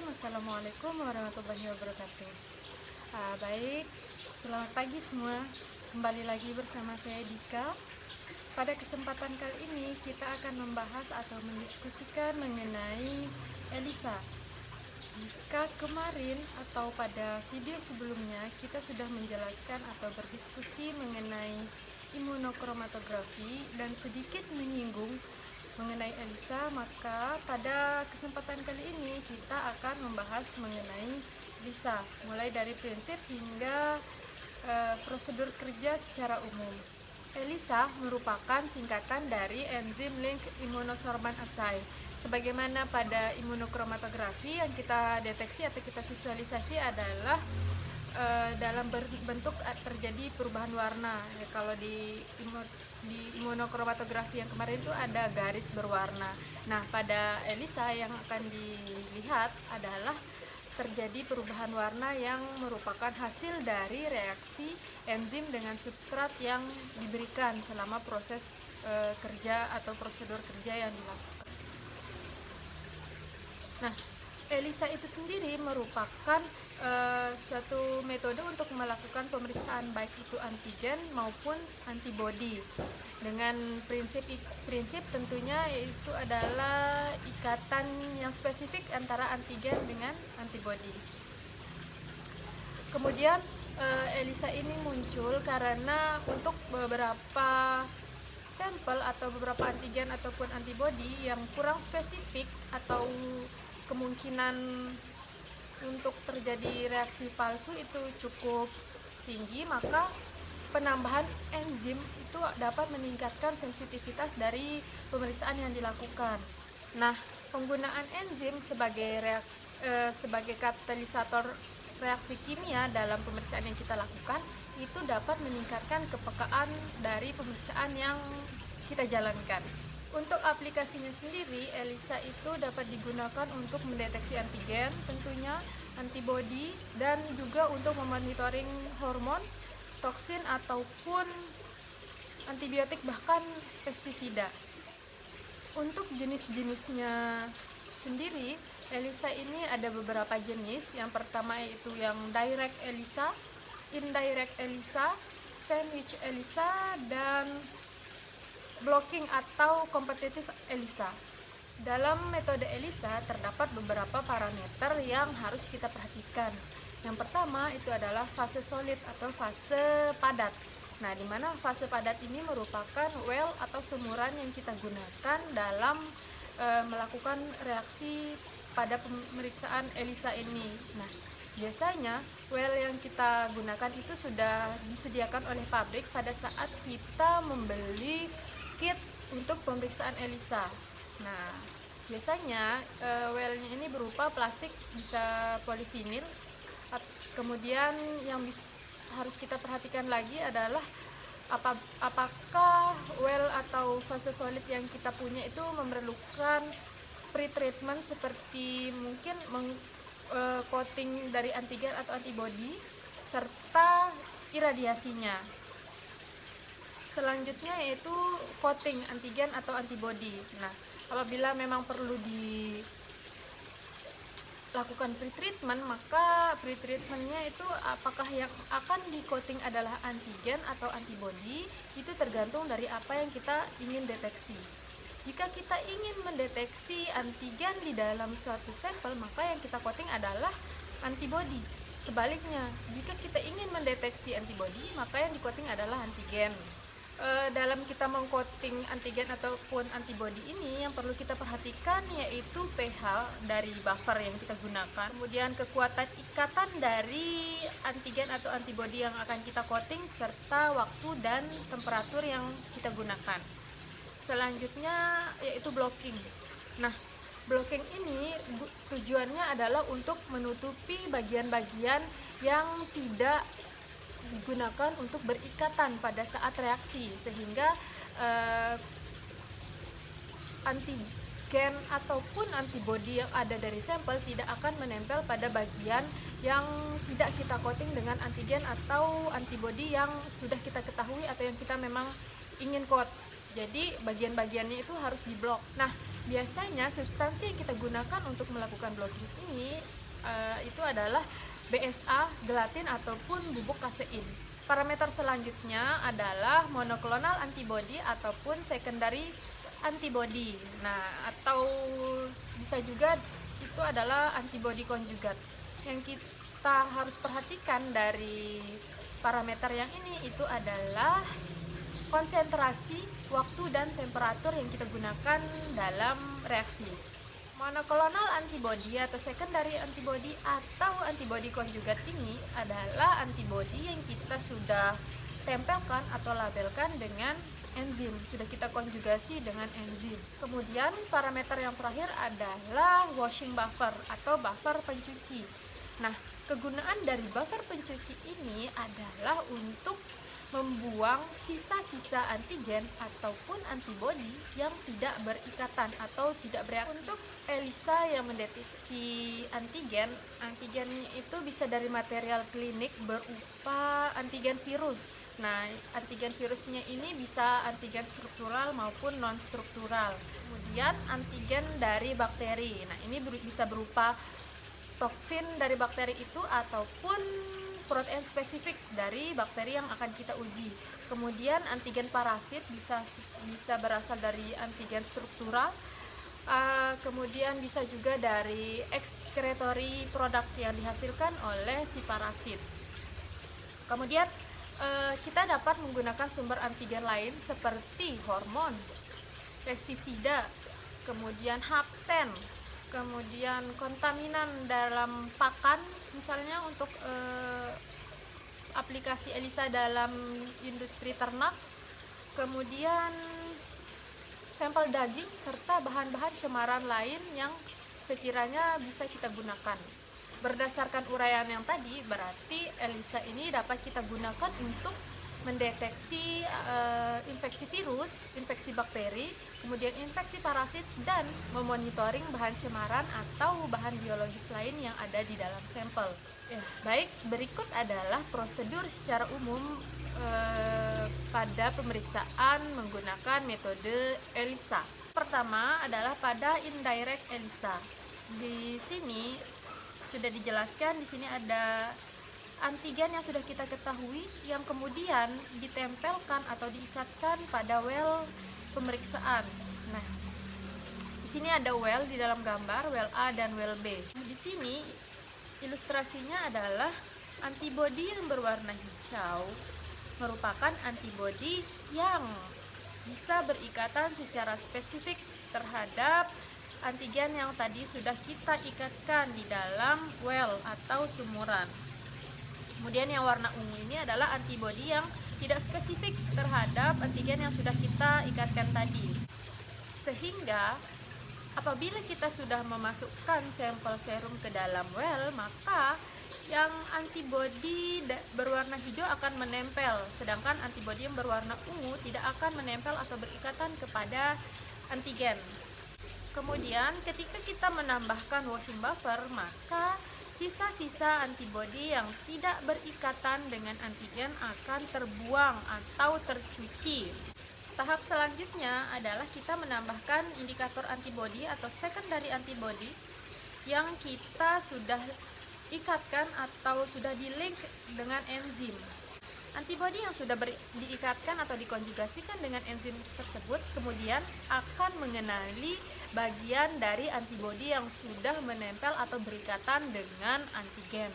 Assalamualaikum warahmatullahi wabarakatuh. Baik, selamat pagi semua. Kembali lagi bersama saya Dika. Pada kesempatan kali ini kita akan membahas atau mendiskusikan mengenai ELISA. Jika kemarin atau pada video sebelumnya kita sudah menjelaskan atau berdiskusi mengenai imunokromatografi dan sedikit menyinggung mengenai ELISA, maka pada kesempatan kali ini kita akan membahas mengenai ELISA, mulai dari prinsip hingga prosedur kerja secara umum. ELISA merupakan singkatan dari Enzim Link Immunosorbent Assay. Sebagaimana pada imunokromatografi yang kita deteksi atau kita visualisasi adalah dalam bentuk terjadi perubahan warna. Ya, kalau di imunokromatografi yang kemarin itu ada garis berwarna. Nah, pada ELISA yang akan dilihat adalah terjadi perubahan warna yang merupakan hasil dari reaksi enzim dengan substrat yang diberikan selama proses kerja atau prosedur kerja yang dilakukan. Nah, ELISA itu sendiri merupakan suatu metode untuk melakukan pemeriksaan baik itu antigen maupun antibodi dengan prinsip tentunya itu adalah ikatan yang spesifik antara antigen dengan antibodi. Kemudian ELISA ini muncul karena untuk beberapa sampel atau beberapa antigen ataupun antibodi yang kurang spesifik atau kemungkinan untuk terjadi reaksi palsu itu cukup tinggi, maka penambahan enzim itu dapat meningkatkan sensitivitas dari pemeriksaan yang dilakukan. Nah, penggunaan enzim sebagai katalisator reaksi kimia dalam pemeriksaan yang kita lakukan itu dapat meningkatkan kepekaan dari pemeriksaan yang kita jalankan. Untuk aplikasinya sendiri, ELISA itu dapat digunakan untuk mendeteksi antigen, tentunya antibodi, dan juga untuk memonitoring hormon, toksin, ataupun antibiotik, bahkan pestisida. Untuk jenis-jenisnya sendiri, ELISA ini ada beberapa jenis. Yang pertama yaitu yang direct ELISA, indirect ELISA, sandwich ELISA, dan blocking atau competitive ELISA. Dalam metode ELISA terdapat beberapa parameter yang harus kita perhatikan. Yang pertama itu adalah fase solid atau fase padat. Nah, di mana fase padat ini merupakan well atau sumuran yang kita gunakan dalam melakukan reaksi pada pemeriksaan ELISA ini. Nah, biasanya well yang kita gunakan itu sudah disediakan oleh pabrik pada saat kita membeli kit untuk pemeriksaan ELISA. Nah, biasanya well-nya ini berupa plastik, bisa polivinil. Kemudian yang harus kita perhatikan lagi adalah apakah well atau fase solid yang kita punya itu memerlukan pre-treatment seperti mungkin coating dari antigen atau antibodi serta iradiasinya. Selanjutnya yaitu coating antigen atau antibodi. Nah, apabila memang perlu dilakukan pre-treatment, maka pre-treatmentnya itu apakah yang akan di coating adalah antigen atau antibodi, itu tergantung dari apa yang kita ingin deteksi. Jika kita ingin mendeteksi antigen di dalam suatu sampel, maka yang kita coating adalah antibodi. Sebaliknya, jika kita ingin mendeteksi antibodi, maka yang di coating adalah antigen. Dalam kita mengcoating antigen ataupun antibodi ini yang perlu kita perhatikan yaitu pH dari buffer yang kita gunakan, kemudian kekuatan ikatan dari antigen atau antibodi yang akan kita coating, serta waktu dan temperatur yang kita gunakan. Selanjutnya yaitu blocking. Nah, blocking ini tujuannya adalah untuk menutupi bagian-bagian yang tidak digunakan untuk berikatan pada saat reaksi, sehingga antigen ataupun antibodi yang ada dari sampel tidak akan menempel pada bagian yang tidak kita coating dengan antigen atau antibodi yang sudah kita ketahui atau yang kita memang ingin coat. Jadi bagian-bagiannya itu harus diblok. Nah, Biasanya substansi yang kita gunakan untuk melakukan blocking ini itu adalah BSA, gelatin ataupun bubuk kasein. Parameter selanjutnya adalah monoklonal antibody ataupun secondary antibody. Nah, atau bisa juga itu adalah antibody konjugat. Yang kita harus perhatikan dari parameter yang ini itu adalah konsentrasi, waktu, dan temperatur yang kita gunakan dalam reaksi. Monoklonal antibody atau secondary antibody atau antibody konjugat ini adalah antibody yang kita sudah tempelkan atau labelkan dengan enzim, sudah kita konjugasi dengan enzim. Kemudian parameter yang terakhir adalah washing buffer atau buffer pencuci. Nah, kegunaan dari buffer pencuci ini adalah untuk membuang sisa-sisa antigen ataupun antibodi yang tidak berikatan atau tidak bereaksi. Untuk ELISA yang mendeteksi antigennya itu bisa dari material klinik berupa antigen virus. Nah, antigen virusnya ini bisa antigen struktural maupun non-struktural. Kemudian antigen dari bakteri. Nah, ini bisa berupa toksin dari bakteri itu ataupun protein spesifik dari bakteri yang akan kita uji. Kemudian antigen parasit bisa berasal dari antigen struktural. Kemudian bisa juga dari excretory produk yang dihasilkan oleh si parasit. Kemudian kita dapat menggunakan sumber antigen lain seperti hormon, pestisida, kemudian hapten, kemudian kontaminan dalam pakan, misalnya untuk aplikasi ELISA dalam industri ternak, kemudian sampel daging, serta bahan-bahan cemaran lain yang sekiranya bisa kita gunakan. Berdasarkan uraian yang tadi, berarti ELISA ini dapat kita gunakan untuk mendeteksi infeksi virus, infeksi bakteri, kemudian infeksi parasit, dan memonitoring bahan cemaran atau bahan biologis lain yang ada di dalam sampel. Baik, berikut adalah prosedur secara umum pada pemeriksaan menggunakan metode ELISA. Pertama adalah pada indirect ELISA. Di sini sudah dijelaskan, di sini ada antigen yang sudah kita ketahui yang kemudian ditempelkan atau diikatkan pada well pemeriksaan. Nah, di sini ada well di dalam gambar, well A dan well B. Di sini ilustrasinya adalah antibodi yang berwarna hijau merupakan antibodi yang bisa berikatan secara spesifik terhadap antigen yang tadi sudah kita ikatkan di dalam well atau sumuran. Kemudian yang warna ungu ini adalah antibodi yang tidak spesifik terhadap antigen yang sudah kita ikatkan tadi. Sehingga apabila kita sudah memasukkan sampel serum ke dalam well, maka yang antibodi berwarna hijau akan menempel, sedangkan antibodi yang berwarna ungu tidak akan menempel atau berikatan kepada antigen. Kemudian ketika kita menambahkan washing buffer, maka sisa-sisa antibodi yang tidak berikatan dengan antigen akan terbuang atau tercuci. Tahap selanjutnya adalah kita menambahkan indikator antibodi atau secondary antibody yang kita sudah ikatkan atau sudah di-link dengan enzim. Antibodi yang sudah diikatkan atau dikonjugasikan dengan enzim tersebut kemudian akan mengenali bagian dari antibodi yang sudah menempel atau berikatan dengan antigen.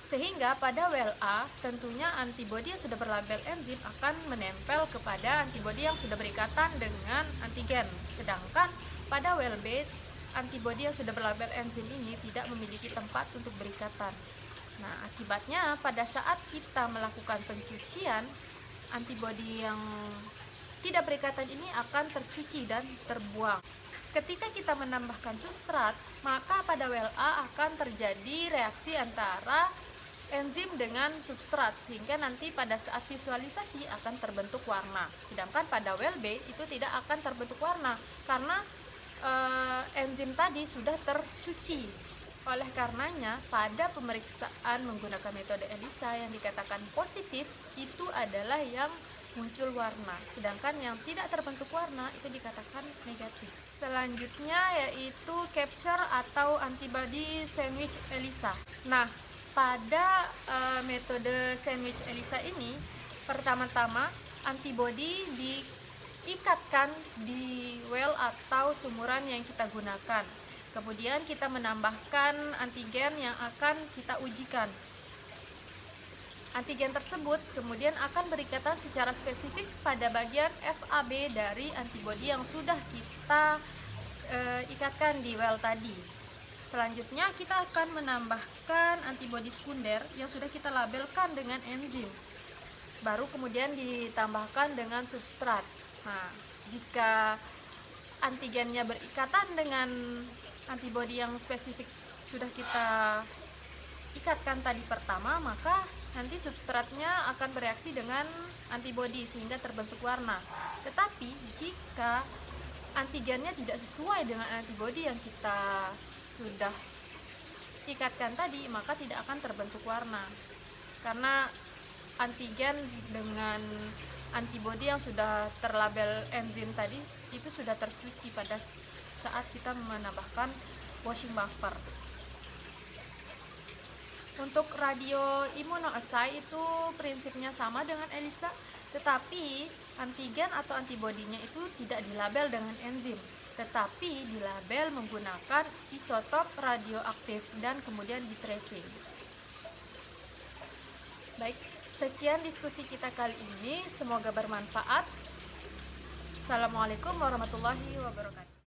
Sehingga pada well A, tentunya antibodi yang sudah berlabel enzim akan menempel kepada antibodi yang sudah berikatan dengan antigen. Sedangkan pada well B, antibodi yang sudah berlabel enzim ini tidak memiliki tempat untuk berikatan. Nah, akibatnya pada saat kita melakukan pencucian, antibodi yang tidak berikatan ini akan tercuci dan terbuang. Ketika kita menambahkan substrat, maka pada well A akan terjadi reaksi antara enzim dengan substrat, sehingga nanti pada saat visualisasi akan terbentuk warna. Sedangkan pada well B itu tidak akan terbentuk warna karena enzim tadi sudah tercuci. Oleh karenanya, pada pemeriksaan menggunakan metode ELISA yang dikatakan positif itu adalah yang muncul warna, sedangkan yang tidak terbentuk warna itu dikatakan negatif. Selanjutnya yaitu capture atau antibody sandwich ELISA. Nah, pada metode sandwich ELISA ini, pertama-tama antibody diikatkan di well atau sumuran yang kita gunakan. Kemudian kita menambahkan antigen yang akan kita ujikan. Antigen tersebut kemudian akan berikatan secara spesifik pada bagian FAB dari antibodi yang sudah kita ikatkan di well tadi. Selanjutnya kita akan menambahkan antibodi sekunder yang sudah kita labelkan dengan enzim. Baru kemudian ditambahkan dengan substrat. Nah, jika antigennya berikatan dengan antibodi yang spesifik sudah kita ikatkan tadi pertama, maka nanti substratnya akan bereaksi dengan antibodi sehingga terbentuk warna. Tetapi jika antigennya tidak sesuai dengan antibodi yang kita sudah ikatkan tadi, maka tidak akan terbentuk warna. Karena antigen dengan antibodi yang sudah terlabel enzim tadi itu sudah tercuci pada saat kita menambahkan washing buffer. Untuk radioimmunoassay itu prinsipnya sama dengan ELISA, tetapi antigen atau antibodinya itu tidak dilabel dengan enzim, tetapi dilabel menggunakan isotop radioaktif dan kemudian di tracing. Baik, sekian diskusi kita kali ini, semoga bermanfaat. Assalamualaikum warahmatullahi wabarakatuh.